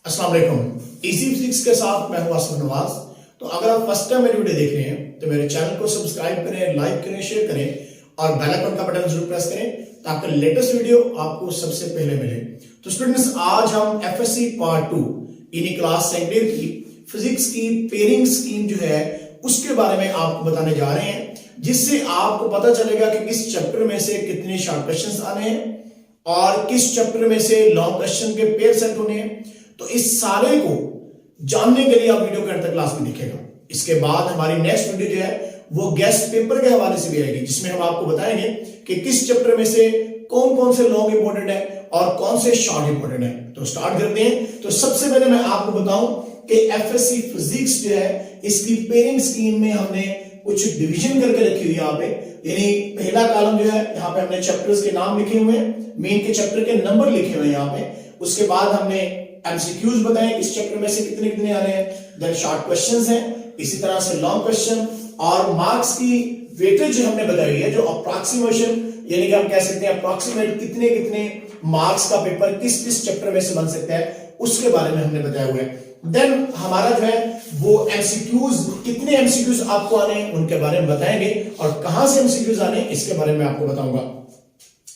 अस्सलाम वालेकुम। Easy physics के साथ मैं हूं आसिफ नवाज। तो अगर आप फर्स्ट टाइम मेरी वीडियो देख रहे हैं तो मेरे चैनल को सब्सक्राइब करें, लाइक करें, शेयर करें और बेल आइकन का बटन जरूर प्रेस करें ताकि लेटेस्ट वीडियो आपको सबसे पहले मिले। तो स्टूडेंट्स, आज हम एफएससी पार्ट 2 यानी क्लास सेकेंड की फिजिक्स की पेयरिंग स्कीम जो है उसके बारे में आपको बताने जा रहे हैं, जिससे आपको पता चलेगा कि किस चैप्टर में से कितने शॉर्ट क्वेश्चंस आने हैं और किस चैप्टर में से लॉन्ग क्वेश्चन के पेयर सेट होने हैं। तो इस सारे को जानने के लिए आप वीडियो के अंत तक क्लास में दिखेगा। इसके बाद हमारी नेक्स्ट वीडियो जो है वो गेस्ट पेपर के हवाले से भी आएगी, जिसमें हम आपको बताएंगे कि किस चैप्टर में से कौन कौन से लॉन्ग इंपॉर्टेंट है और कौन से शॉर्ट इंपॉर्टेंट है। तो स्टार्ट करते हैं। तो सबसे पहले मैं आपको बताऊं कि एफएससी फिजिक्स जो है इसकी पेयरिंग स्कीम में हमने कुछ डिवीजन करके रखी हुई है यहाँ पे। यानी पहला कॉलम जो है यहाँ पे हमने चैप्टर्स के नाम लिखे हुए हैं, मेन के चैप्टर के नंबर लिखे हुए हैं यहाँ पे। उसके बाद हमने एमसीक्यूज बताए इस चैप्टर में से कितने कितने आने हैं, देन शॉर्ट क्वेश्चंस हैं, इसी तरह से लॉन्ग क्वेश्चन और मार्क्स की वेटेज हमने बताई है, जो अप्रॉक्सीमेशन यानी कि हम कह सकते हैं अप्रॉक्सीमेट कितने कितने मार्क्स का पेपर किस किस चैप्टर में से बन सकता है उसके बारे में हमने बताया हुआ है। देन हमारा जो है वो एमसीक्यूज, कितने एमसीक्यूज आपको आने हैं उनके बारे में बताएंगे और कहां से एमसीक्यूज आने इसके बारे में आपको बताऊंगा।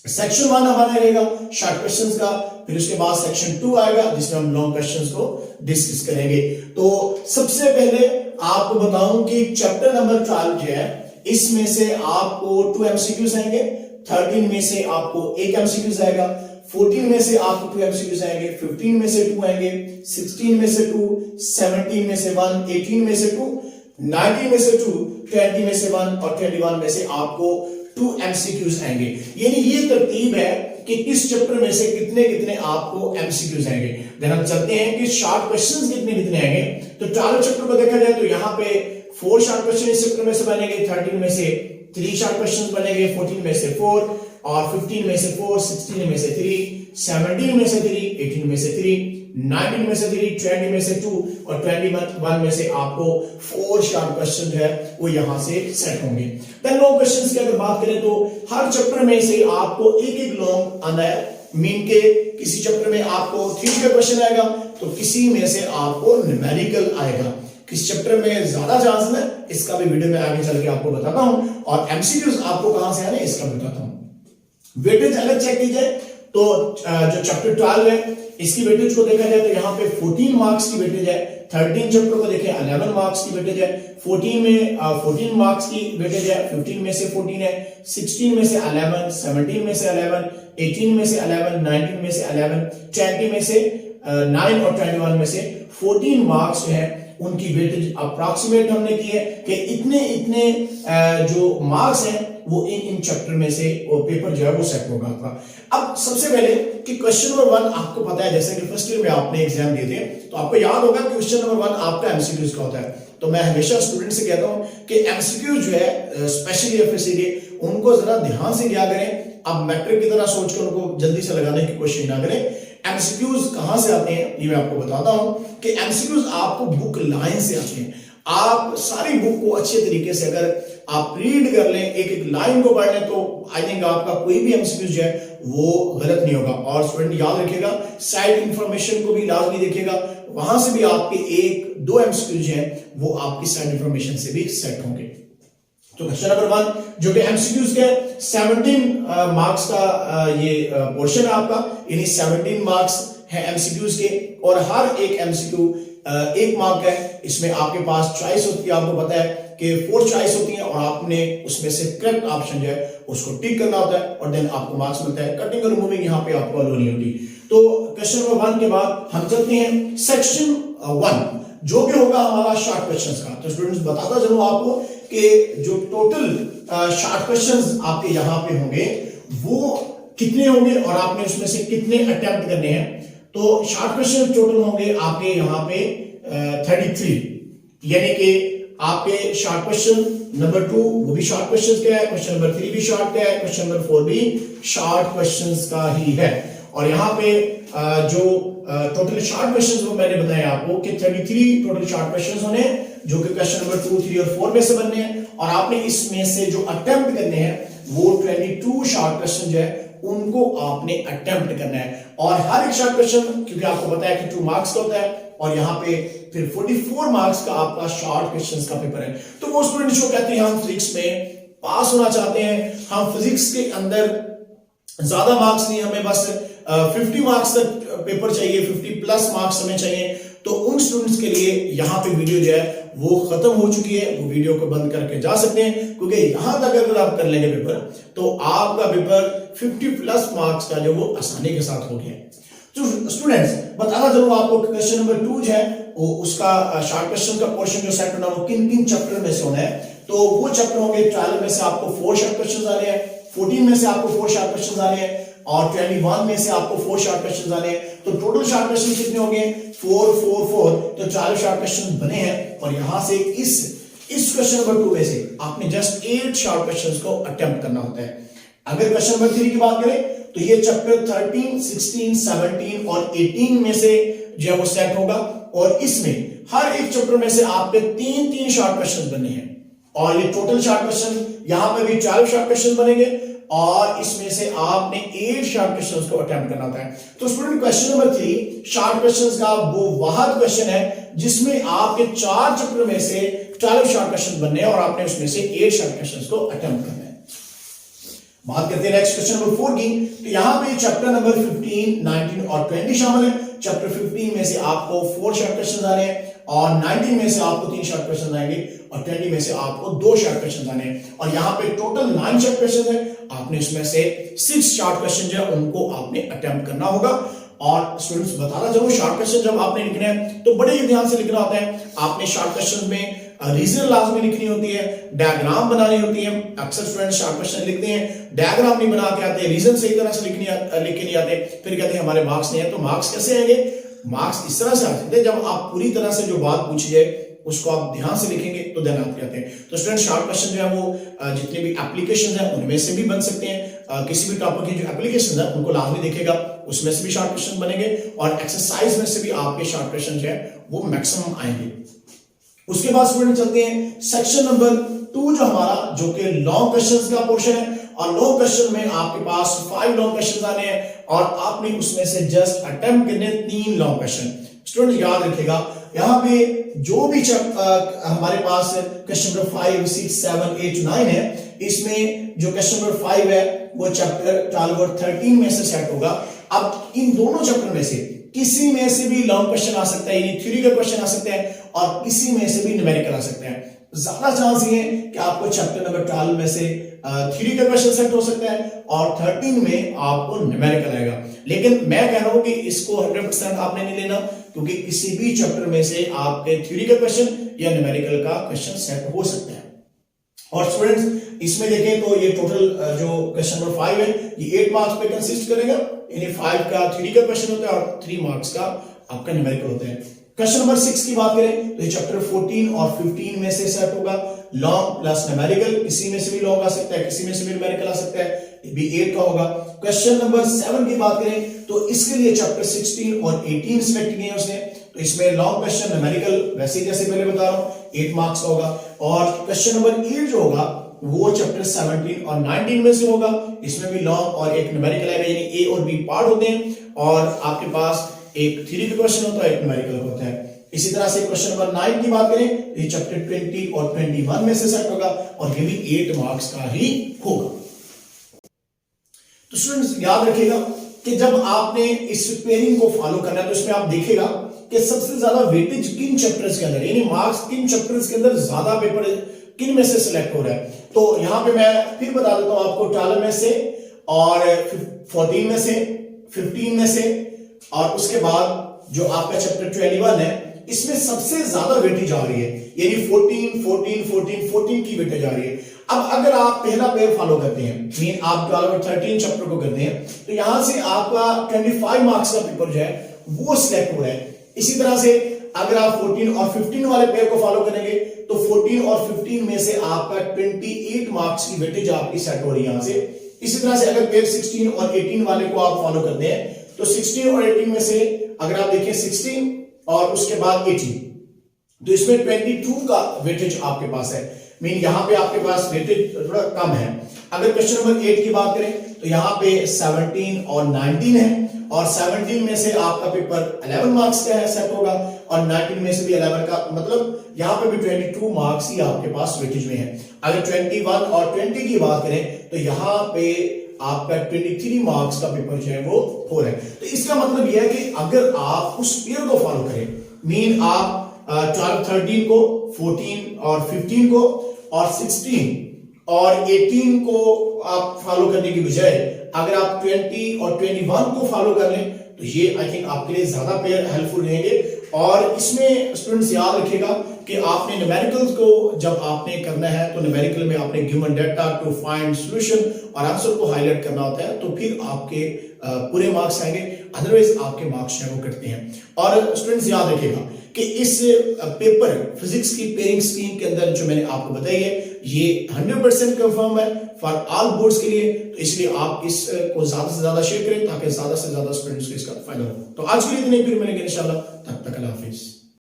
सेक्शन 1 हमारा रहेगा शॉर्ट क्वेश्चंस का, फिर उसके बाद सेक्शन 2 आएगा जिसमें हम लॉन्ग क्वेश्चंस को डिस्कस करेंगे। तो सबसे पहले आपको बताऊं कि चैप्टर नंबर 12 जो है इसमें से आपको 2 एमसीक्यूज आएंगे, 13 में से आपको 1 एमसीक्यूज आएगा, 14 में से आपको 2 एमसीक्यूज आएंगे, 15 में से 2 आएंगे, 16 में से 2, 17 में से 1, 18 में से 2, 19 में से 2, 20 में से 1 और 21 में से आपको 2 एमसीक्यूज आएंगे। यानी ये तरतीब है कि किस चैप्टर में से कितने कितने आपको एमसीक्यूज आएंगे। देन हम चलते हैं कि शॉर्ट क्वेश्चंस कितने कितने आएंगे। तो 12 चैप्टर को देखा जाए तो यहाँ पे 4 शॉर्ट क्वेश्चन इस चैप्टर में से बनेंगे, 13 में से 3 शॉर्ट क्वेश्चंस बनेंगे, 14 में से 4 और 15 में से 4, 16 में से 3, 17 में से 3, 18 में से 3, 19 में से 3, 20 में से 2 और 21 में से आपको 4 शॉर्ट क्वेश्चन जो है वो यहां से सेट होंगे। देन लॉन्ग क्वेश्चंस की अगर बात करें तो हर चैप्टर में से आपको एक एक लॉन्ग आना है। मीन के किसी चैप्टर में आपको थ्योरी का क्वेश्चन आएगा तो किसी में से आपको न्यूमेरिकल आएगा। किस चैप्टर में ज्यादा चांस है इसका भी वीडियो में आगे चल के आपको बताता हूं और एमसीक्यूज आपको कहां से आने इसका बताता हूं। वेटेज अगर चेक की जाए तो जो चैप्टर 12 है इसकी वेटेज को देखा जाए तो यहाँ पे 14 मार्क्स की वेटेज है। 13 चैप्टर को देखें 11 मार्क्स की वेटेज है। 14 में 14 मार्क्स की वेटेज है, 15 में से 14 है, 16 में से 11, 17 में से 11, 18 में से 11, 19 में से 11, 20 में से 9 और 21 में से 14 मार्क्स जो है उनकी वेटेज अप्रॉक्सीमेट हमने की है कि इतने इतने जो मार्क्स हैं वो इन चैप्टर में से वो पेपर जो है वो सेट होगा आपका। अब सबसे पहले कि क्वेश्चन नंबर 1 आपको पता है, जैसे कि फर्स्ट ईयर में आपने एग्जाम दिए थे तो आपको याद होगा कि क्वेश्चन नंबर 1 आपका एमसीक्यूज का होता है। तो मैं हमेशा स्टूडेंट से कहता हूं कि एमसीक्यूज जो है स्पेशली एफएससी के उनको जरा ध्यान से क्या करें, आप मैट्रिक की तरह सोचकर उनको जल्दी से लगाने की कोशिश ना करें। एमसीक्यूज कहां से आते हैं ये मैं आपको बताता हूं कि एमसीक्यूज आपको बुक लाइन से आते हैं। आप सारी बुक को अच्छे तरीके से अगर आप रीड कर लें, एक एक लाइन को पढ़ लें तो आई थिंक आपका कोई भी एमसीक्यूज जो है वो गलत नहीं होगा। और स्टूडेंट याद रखिएगा साइड इंफॉर्मेशन को भी लाजमी देखिएगा, वहां से भी आपके 1-2 एमसीक्यूज हैं वो आपकी साइड इंफॉर्मेशन से भी सेट होंगे। तो क्वेश्चन नंबर 1 जो कि एमसीक्यूज के 17 मार्क्स का ये पोर्शन है आपका, यानी 17 मार्क्स है एमसीक्यूज के और हर एक एमसीक्यू 1 मार्क है। इसमें आपके पास चॉइस होती है, आपको पता है कि 4 चॉइस होती हैं और आपने उसमें से करेक्ट ऑप्शन जो है उसको टिक करना होता है और देन आपको मार्क्स मिलता है। कटिंग और रिमूविंग यहाँ पे आपको अलो नहीं होती। तो क्वेश्चन नंबर 1 के बाद हम चलते हैं सेक्शन 1 जो कि होगा हमारा शॉर्ट क्वेश्चंस का। तो स्टूडेंट्स बताता चलूं आपको कि जो टोटल शॉर्ट क्वेश्चंस आपके यहाँ पे होंगे वो कितने होंगे और आपने उसमें से कितने अटेम्प्ट करने हैं। तो शॉर्ट क्वेश्चन टोटल होंगे आपके यहाँ पे 33, यानी कि आपके शॉर्ट क्वेश्चन नंबर 2 वो भी शॉर्ट क्वेश्चंस का है, क्वेश्चन नंबर 3 भी शॉर्ट का है, क्वेश्चन नंबर 4 भी शॉर्ट क्वेश्चंस का ही है। और यहाँ पे जो टोटल शॉर्ट क्वेश्चंस वो मैंने बताया आपको कि 33 टोटल शॉर्ट क्वेश्चंस होने जो कि क्वेश्चन नंबर 2, 3 और 4 में से बनने हैं और आपने इसमें से जो अटेम्प्ट करने हैं वो 22 शॉर्ट क्वेश्चन जो है उनको आपने अटेम्प्ट करना है। और हर एक शॉर्ट क्वेश्चन, क्योंकि आपको पता है कि 2 मार्क्स का होता है और यहाँ पे फिर 44 मार्क्स का आपका शॉर्ट क्वेश्चंस का पेपर है। तो वो स्टूडेंट्स जो कहते हैं हम फिजिक्स में पास होना चाहते हैं, हम फिजिक्स के अंदर ज्यादा मार्क्स नहीं, हमें बस 50 मार्क्स तक पेपर चाहिए, 50 प्लस मार्क्स हमें चाहिए, तो उन स्टूडेंट्स के लिए यहाँ पे वीडियो जो है वो खत्म हो चुकी है, वो वीडियो को बंद करके जा सकते हैं, क्योंकि यहां तक अगर आप कर लेंगे पेपर तो आपका पेपर 50 प्लस मार्क्स का जो वो आसानी के साथ हो गया। तो स्टूडेंट्स बताना चलूंगा आपको क्वेश्चन नंबर 2 जो है वो उसका शॉर्ट क्वेश्चन का पोर्शन जो सेट होना वो किन किन चैप्टर में से होना है। तो वो चैप्टर होंगे 12 में से आपको 4 शॉर्ट क्वेश्चन आने हैं, 14 में से आपको 4 शॉर्ट क्वेश्चन आने हैं और 21 में से आपको 4 शॉर्ट क्वेश्चन आने हैं। तो टोटल शॉर्ट क्वेश्चन कितने हो गए? 4 4 4, तो 40 शॉर्ट क्वेश्चन बने हैं। और यहां से इस क्वेश्चन नंबर 2 में से आपने जस्ट 8 शॉर्ट क्वेश्चंस को अटेम्प्ट करना होता है। अगर क्वेश्चन नंबर 3 की बात करें तो ये चैप्टर 13, 16, 17 और 18 में से जो है वो सेट होगा और इसमें हर एक चैप्टर में से आपके 3-3 शॉर्ट क्वेश्चन बनने हैं और ये टोटल शॉर्ट क्वेश्चन यहां पे भी 40 शॉर्ट क्वेश्चन बनेंगे और इसमें से आपने 8 शॉर्ट क्वेश्चंस को अटेम्प्ट करना होता है। तो student question number 3 short questions का वो वाहद क्वेश्चन है जिसमें आपके 4 चैप्टर में से 40 शॉर्ट क्वेश्चन बनने हैं और आपने उसमें से 8 शॉर्ट क्वेश्चंस को अटेम्प्ट करना है। बात करते हैं नेक्स्ट क्वेश्चन नंबर 4 की। तो यहां पे चैप्टर नंबर 15, 19 और 20 शामिल है। चैप्टर 15 में से आपको 4 शॉर्ट क्वेश्चन आने हैं और 19 में से आपको 3 शॉर्ट क्वेश्चन आएंगे और 20 में से आपको 2 शॉर्ट क्वेश्चन आने हैं और यहां पे टोटल 9 शॉर्ट क्वेश्चन है। आपने इसमें से 6 शॉर्ट क्वेश्चन जो है उनको आपने अटेम्प्ट करना होगा। और स्टूडेंट्स बताना जरूर शॉर्ट क्वेश्चन जब आपने लिखने हैं तो बड़े ही ध्यान से लिखना होता है। आपने शॉर्ट क्वेश्चन में रीजन लाजमी लिखनी होती है, डायग्राम बनानी होती है। अक्सर स्टूडेंट शॉर्ट क्वेश्चन लिखते हैं, डायग्राम नहीं बना के आते, रीजन सही तरह से लिख के नहीं आते, फिर कहते हैं हमारे मार्क्स नहीं है। तो मार्क्स कैसे आएंगे? मार्क्स इस तरह से आ सकते हैं जब आप पूरी तरह से जो बात पूछी जाए उसको आप ध्यान से लिखेंगे तो देन आप जाते हैं। तो स्टूडेंट शॉर्ट क्वेश्चन जो है वो जितने भी एप्लीकेशन है उनमें से भी बन सकते हैं। किसी भी टॉपिक की जो एप्लीकेशन है उनको लाजमी देखेगा, उसमें से भी शॉर्ट क्वेश्चन बनेंगे और एक्सरसाइज में से भी आपके शॉर्ट क्वेश्चन जो है वो मैक्सिमम आएंगे। उसके बाद स्टूडेंट चलते हैं सेक्शन नंबर 2 जो हमारा जो कि लॉन्ग क्वेश्चंस का पोर्शन है और लॉन्ग क्वेश्चन में आपके पास 5 लॉन्ग क्वेश्चन आने हैं और आपने उसमें से जस्ट अटेम्प्ट करने 3 लॉन्ग क्वेश्चन। स्टूडेंट याद रखिएगा यहां पे जो भी हमारे पास क्वेश्चन नंबर 5, 6, 7, 8, 9 है, इसमें जो क्वेश्चन नंबर 5 है वो चैप्टर 12 और 13 में से सेट होगा। अब इन दोनों चैप्टर में से किसी में से भी लॉन्ग क्वेश्चन आ सकता है, यानी थ्योरी का क्वेश्चन आ सकता है और किसी में से भी न्यूमेरिकल आ सकते हैं। ज्यादा चांस ये है कि आपको चैप्टर नंबर 12 में से थ्योरी का क्वेश्चन सेट हो सकता है और 13 में आपको न्यूमेरिकल आएगा। लेकिन मैं कह रहा हूं कि इसको 100% आपने नहीं लेना, क्योंकि किसी भी चैप्टर में से आपके थ्योरी का क्वेश्चन या न्यूमेरिकल का क्वेश्चन सेट हो सकता है। और स्टूडेंट्स इसमें देखें तो ये टोटल जो क्वेश्चन नंबर 5 है ये 8 मार्क्स पे कंसिस्ट करेगा, यानी 5 का थ्योरी का क्वेश्चन होता है और 3 मार्क्स का आपका न्यूमेरिकल होता है। क्वेश्चन नंबर 6 की बात करें तो ये चैप्टर 14 और 15 में से सेट होगा। लॉन्ग प्लस न्यूमेरिकल, किसी में से भी लॉन्ग आ सकता है, किसी में से भी न्यूमेरिकल आ सकता है, ये भी 8 का होगा। क्वेश्चन नंबर 7 की बात करें तो इसके लिए चैप्टर 16 और 18 सिलेक्ट किए हैं उसने, तो इसमें लॉन्ग क्वेश्चन न्यूमेरिकल वैसे जैसे पहले बता रहा हूं 8 मार्क्स का होगा। और क्वेश्चन नंबर 8 जो होगा वो चैप्टर 17 और 19 में से होगा, इसमें भी लॉन्ग और एक न्यूमेरिकल आएगा, यानी ए और बी पार्ट होते हैं और आपके पास एक थ्योरी का क्वेश्चन होता है, एक न्यूमेरिकल होता है। इसी तरह से क्वेश्चन नंबर 9 की बात करें तो ये चैप्टर 20 और 21 में से सेट होगा और ये भी 8 मार्क्स का ही होगा। तो स्टूडेंट्स याद रखिएगा कि जब आपने इस पेयरिंग को फॉलो करना है तो इसमें आप देखेगा कि सबसे ज्यादा वेटेज किन चैप्टर्स के अंदर, यानी मार्क्स किन चैप्टर्स के अंदर ज्यादा पेपर किन में से सिलेक्ट हो रहा है। तो यहां पे मैं फिर बता देता हूं आपको 12 में से और 14 में से, 15 में से और उसके बाद जो आपका चैप्टर 21 है इसमें सबसे ज्यादा वेटेज आ रही है, यानी 14, 14, 14, 14 की वेटेज आ रही है। अब अगर आप पहला पेयर फॉलो करते हैं, मीन आप 12 और 13 चैप्टर को करते हैं, तो यहां से आपका 25 मार्क्स का पेपर जो है वो सिलेक्ट हो रहा है। इसी तरह से अगर आप 14 और 15 वाले पेयर को फॉलो करेंगे तो 14 और 15 में से आपका 28 मार्क्स की वेटेज आपकी सेट हो रही है यहां से। इसी तरह से अगर पेयर 16 और 18 वाले को आप फॉलो करते हैं तो 16 और 18 में से अगर आप देखें 16 और उसके बाद 18, तो इसमें 22 का वेटेज आपके पास है, मीन यहां पे आपके पास वेटेज थोड़ा कम है। अगर क्वेश्चन नंबर 8 की बात करें तो यहाँ पे 17 और 19 है, और 17 में से आपका पेपर 11 मार्क्स का है, सेट होगा, और 19 में से भी 11 का, मतलब यहाँ पे भी 22 मार्क्स ही आपके पास वेटेज में है। अगर 21 और 20 की बात करें तो यहाँ पे आपका 23 मार्क्स का पेपर जो है वो 4 है। तो इसका मतलब यह है कि अगर आप उस पेयर को फॉलो करें, मीन आप 12 13 को, 14 और 15 को, और 16 और 18 को आप फॉलो करने की बजाय अगर आप 20 और 21 को फॉलो कर लें तो ये आई थिंक आपके लिए ज्यादा पेयर हेल्पफुल रहेंगे। और इसमें स्टूडेंट्स याद रखिएगा कि आपने न्यूमेरिकल्स को जब आपने करना है तो न्यूमेरिकल में आपने given data to find solution और आंसर को हाईलाइट करना होता है, तो फिर आपके पूरे मार्क्स आएंगे, अदरवाइज आपके मार्क्स जो है वो कटते हैं। और स्टूडेंट्स याद रखिएगा कि इस पेपर फिजिक्स की पेयरिंग स्कीम के अंदर जो मैंने आपको बताई है ये 100% कंफर्म है फॉर ऑल बोर्ड्स के लिए, तो इसलिए आप इसको ज्यादा से ज्यादा शेयर करें ताकि ज्यादा से ज्यादा स्टूडेंट्स को इसका फायदा हो। तो आज के लिए इतने, फिर मिलेंगे इंशाल्लाह, तब तक अल्लाह हाफिज।